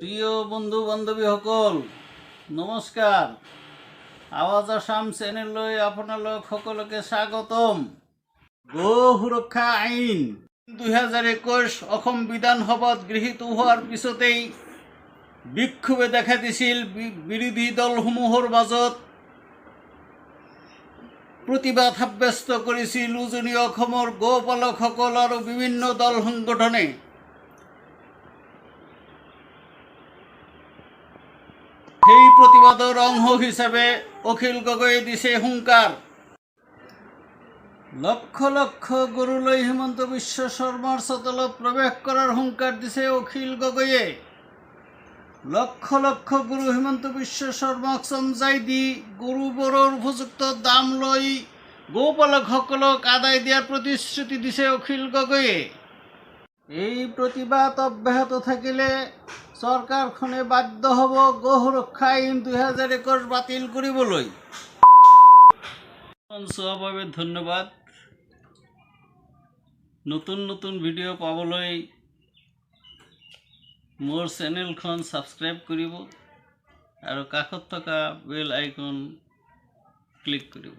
প্ৰিয় বন্ধু বান্ধবী সকল নমস্কাৰ। আৱাজ আসাম চেনেললৈ আপোনালোক সকলোকে স্বাগতম। গো সুৰক্ষা আইন 2021 অসম বিধানসভাত গৃহীত হোৱাৰ পিছতেই বিক্ষোভে দেখা দিছিল বিৰোধী দলসমূহৰ মাজত। প্ৰতিবাদ সাব্যস্ত কৰিছিল উজনি অসমৰ গোপালকসকল আৰু বিভিন্ন দল সংগঠনে। সেই প্ৰতিবাদৰ অংশ হিচাপে অখিল গগৈয়ে দিছে হুংকাৰ। লক্ষ লক্ষ গৰু লৈ হিমন্ত বিশ্ব শৰ্মাৰ চোতালত প্ৰৱেশ কৰাৰ হুংকাৰ দিছে অখিল গগৈয়ে। লক্ষ লক্ষ গৰু হিমন্ত বিশ্ব শৰ্মাক চমজাই দি গৰুবোৰৰ উপযুক্ত দাম লৈ গোপালকসকলক আদায় দিয়াৰ প্ৰতিশ্ৰুতি দিছে অখিল গগৈয়ে। এই প্ৰতিবাদ অব্যাহত থাকিলে চৰকাৰখনে বাধ্য হ'ব গো সুৰক্ষা আইন 2021 বাতিল কৰিবলৈ। চোৱাৰ বাবে ধন্যবাদ। নতুন নতুন ভিডিঅ' পাবলৈ মোৰ চেনেলখন ছাবস্ক্ৰাইব কৰিব আৰু কাষত থকা বেল আইকন ক্লিক কৰিব।